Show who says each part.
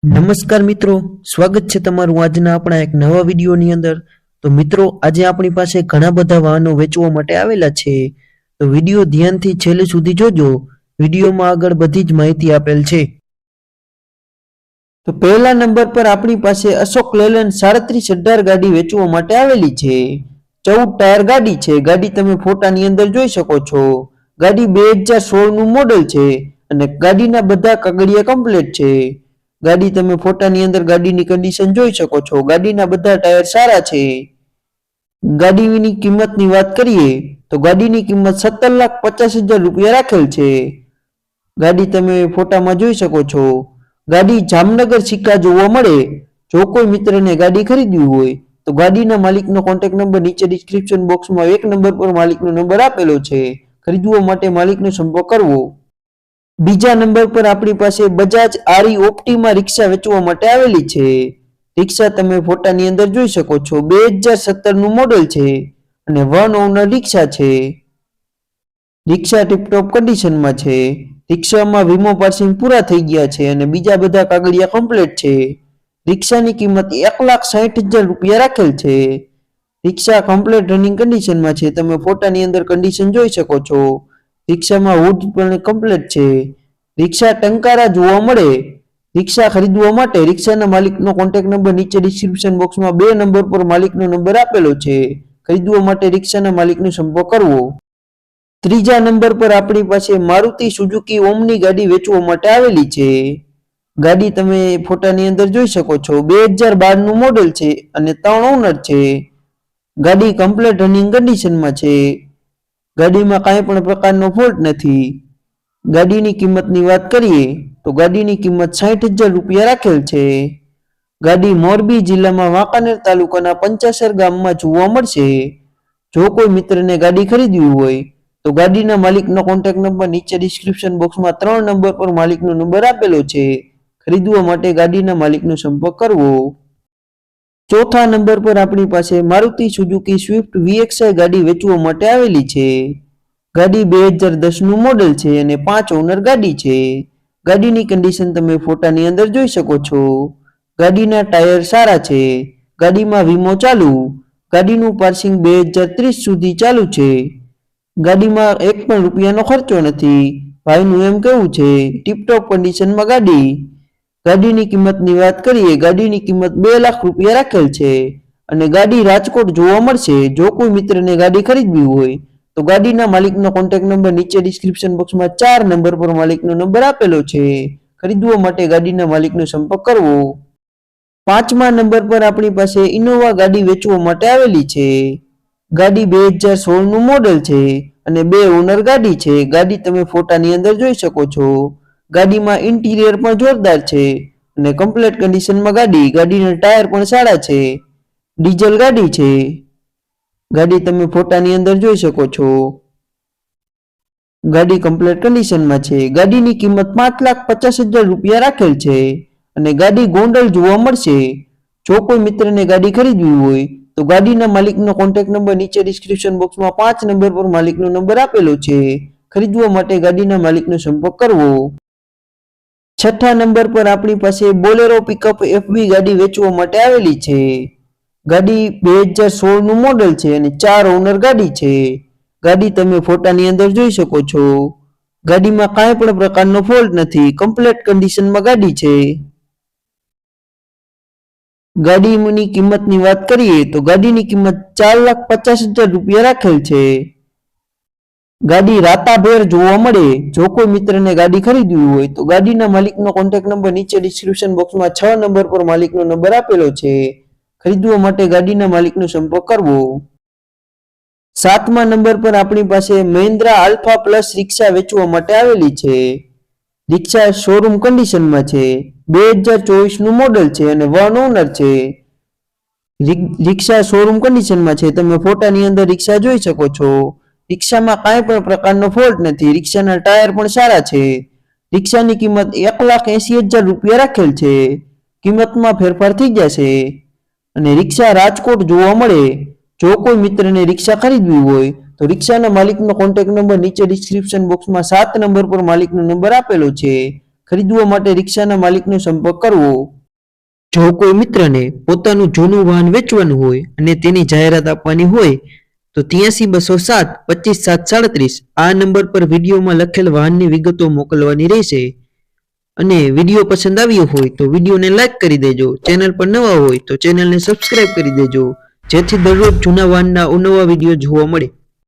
Speaker 1: નમસ્કાર મિત્રો, સ્વાગત છે તમારું આજના આપણા એક નવા વિડીયોની અંદર। તો મિત્રો, આજે આપણી પાસે ઘણા બધા વાહનો વેચવા માટે આવેલા છે, તો વિડીયો ધ્યાનથી છેલ્લે સુધી જોજો। વિડીયોમાં આગળ બધી જ માહિતી આપેલ છે। તો પહેલા નંબર પર આપણી પાસે અશોક લેલેન્ડ 3718 ગાડી વેચવા માટે આવેલી છે। 14 ટાયર ગાડી છે। ગાડી તમે ફોટાની અંદર જોઈ શકો છો। ગાડી 2016 નું મોડેલ છે અને ગાડીના બધા કાગળિયા કમ્પ્લીટ છે। ગાડી તમે ફોટાની અંદર ગાડીની કન્ડિશન જોઈ શકો છો। ગાડીના બધા ટાયર સારા છે। ગાડીની કિંમતની વાત કરીએ તો ગાડીની કિંમત 17,50,000 રૂપિયા રાખેલ છે। ગાડી તમે ફોટામાં જોઈ શકો છો। ગાડી જામનગર સિક્કા જોવા મળે। જો કોઈ મિત્રને ગાડી ખરીદવી હોય તો ગાડીના માલિકનો કોન્ટેક્ટ નંબર નીચે ડિસ્ક્રિપ્શન બોક્સમાં 1 નંબર પર માલિકનો નંબર આપેલો છે। ખરીદવા માટે માલિકનો સંપર્ક કરવો। બીજા નંબર પર આપણી પાસે બજાજ આરી ઓપ્ટિમા રિક્ષા વેચવા માટે આવેલી છે। રિક્ષા તમે ફોટાની અંદર જોઈ શકો છો। 2017 નું મોડેલ છે અને 1 ઓનર રિક્ષા છે। રિક્ષા ટીપટોપ કન્ડિશનમાં છે। રિક્ષામાં વીમો પાસિંગ પૂરા થઈ ગયા છે અને બીજા બધા કાગળિયા કમ્પ્લીટ છે। રિક્ષાની કિંમત 1,60,000 રૂપિયા રાખેલ છે। રિક્ષા કમ્પ્લીટ રનિંગ કન્ડિશનમાં છે। તમે ફોટાની અંદર કન્ડિશન જોઈ શકો છો। રિક્ષામાં હુડ પણ કમ્પ્લીટ છે। રિક્ષા ટંકારા જોવા મળે। રિક્ષા ખરીદવા માટે રિક્ષાના માલિકનો કોન્ટેક્ટ નંબર નીચે ડિસ્ક્રિપ્શન બોક્સમાં 2 નંબર પર માલિકનો નંબર આપેલો છે। ખરીદવા માટે રિક્ષાના માલિકનો સંપર્ક કરવો। ત્રીજા નંબર પર આપણી પાસે મારુતિ સુઝુકી ઓમની ગાડી વેચવા માટે આવેલી છે। ગાડી તમે ફોટાની અંદર જોઈ શકો છો। 2012 નું મોડેલ છે અને 3 ઓનર છે। ગાડી કમ્પ્લીટ રનિંગ કન્ડિશનમાં છે। ગાડીમાં કાંઈ પણ પ્રકારનો ફોલ્ટ નથી। ગાડીની કિંમતની વાત કરીએ તો ગાડીની કિંમત 60,000 રૂપિયા રાખેલ છે। ગાડી મોરબી જિલ્લામાં વાંકાનેર તાલુકાના પંચાસર ગામમાં જોવા મળશે। જો કોઈ મિત્રને ગાડી ખરીદવી હોય તો ગાડીના માલિકનો કોન્ટેક્ટ નંબર નીચે ડિસ્ક્રિપ્શન બોક્સમાં 3 નંબર પર માલિકનો નંબર આપેલો છે। ખરીદવા માટે ગાડીના માલિકનો સંપર્ક કરવો। ચોથા નંબર પર આપણી પાસે મારુતિ સુઝુકી સ્વિફ્ટ VXI ગાડી વેચવા માટે આવેલી છે। ગાડી 2010 નું મોડેલ છે અને 5 ઓનર ગાડી છે। ગાડીની કન્ડિશન તમે ફોટાની અંદર જોઈ શકો છો। ગાડીના ટાયર સારા છે। ગાડીમાં વીમો ચાલુ। ગાડીનું પાર્સિંગ 2030 સુધી ચાલુ છે। ગાડીમાં 1 પણ રૂપિયાનો ખર્ચો નથી। ભાઈનું એમ કહેવું છે ટીપટોપ કન્ડિશનમાં ગાડીની કિંમતની વાત કરીએ ગાડીની કિંમત 2 લાખ રૂપિયા રાખેલ છે અને ગાડી રાજકોટ જોવા મળશે। જો કોઈ મિત્રને ગાડી ખરીદવી હોય તો ગાડીના માલિકનો કોન્ટેક્ટ નંબર નીચે ડિસ્ક્રિપ્શન બોક્સમાં 4 નંબર પર માલિકનો નંબર આપેલો છે। ખરીદવા માટે ગાડીના માલિકનો સંપર્ક કરવો। પાંચમા નંબર પર આપણી પાસે ઇનોવા ગાડી વેચવા માટે આવેલી છે। ગાડી 2016 નું મોડેલ છે અને 2 ઓનર ગાડી છે। ગાડી તમે ફોટાની અંદર જોઈ શકો છો। ગાડીમાં ઇન્ટિરિયર પણ જોરદાર છે અને કમ્પ્લીટ કન્ડિશનમાં ગાડીના ટાયર પણ સારા છે। ડીઝલ ગાડી છે। ગાડી તમે ફોટાની અંદર જોઈ શકો છો। ગાડી કમ્પ્લીટ કન્ડિશનમાં છે। ગાડીની કિંમત 5,50,000 રૂપિયા રાખેલ છે અને ગાડી ગોંડલ જોવા મળશે। જો કોઈ મિત્રને ગાડી ખરીદવી હોય તો ગાડીના માલિકનો કોન્ટેક્ટ નંબર નીચે ડિસ્ક્રિપ્શન બોક્સમાં 5 નંબર પર માલિકનો નંબર આપેલો છે। ખરીદવા માટે ગાડીના માલિકનો સંપર્ક કરવો। છઠ્ઠા નંબર પર આપણી પાસે બોલેરો પિકઅપ FB ગાડી વેચવા માટે આવેલી છે। ગાડી 2016 નું મોડેલ છે અને 4 ઓનર ગાડી છે। ગાડી તમે ફોટાની અંદર જોઈ શકો છો। ગાડીમાં કાંઈ પણ પ્રકારનો ફોલ્ટ નથી। કમ્પ્લીટ કન્ડિશનમાં ગાડી છે। ગાડીની કિંમતની વાત કરીએ તો ગાડીની કિંમત 4,50,000 રૂપિયા રાખેલ છે। ગાડી રાતાભેર જોવા મળે। જો કોઈ મિત્રને ગાડી ખરીદવી હોય તો ગાડીના માલિકનો કોન્ટેક્ટ નંબર નીચે ડિસ્ક્રિપ્શન બોક્સમાં 6 નંબર પર માલિકનો નંબર આપેલો છે। ખરીદવા માટે ગાડીના માલિકનો સંપર્ક કરવો। સાતમા નંબર પર આપણી પાસે મહિન્દ્રા આલ્ફા પ્લસ રિક્ષા વેચવા માટે આવેલી છે। રિક્ષા શોરૂમ કન્ડિશનમાં છે। 2024 નું મોડેલ છે અને 1 ઓનર છે। રિક્ષા શોરૂમ કન્ડિશનમાં છે। તમે ફોટાની અંદર રિક્ષા જોઈ શકો છો। રિક્ષામાં કાંઈ પણ પ્રકારનો ફોલ્ટ નથી। રિક્ષાના ટાયર પણ સારા છે। રિક્ષાની કિંમત 1,80,000 રૂપિયા રાખેલ છે। કિંમતમાં ફેરફાર થઈ જશે અને રિક્ષા રાજકોટ જોવા મળે। જો કોઈ મિત્રને રિક્ષા ખરીદવી હોય તો રિક્ષાના માલિકનો કોન્ટેક્ટ નંબર નીચે ડિસ્ક્રિપ્શન બોક્સમાં 7 નંબર પર માલિકનો નંબર આપેલો છે। ખરીદવા માટે રિક્ષાના માલિકનો સંપર્ક કરવો. જો કોઈ મિત્રને પોતાનું જૂનું વાહન વેચવાનું હોય અને તેની જાહેરાત આપવાની હોય તો 83-207-25-737 આ નંબર પર વિડીયોમાં લખેલ વાહનની વિગતો મોકલવાની રહેશે. અને વિડીયો પસંદ આવ્યો હોય તો વિડીયોને લાઈક કરી દેજો. ચેનલ પર નવા હોય તો ચેનલને સબસ્ક્રાઇબ કરી દેજો, જેથી દરરોજ જૂના વાહનના અવનવા વિડીયો જોવા મળે.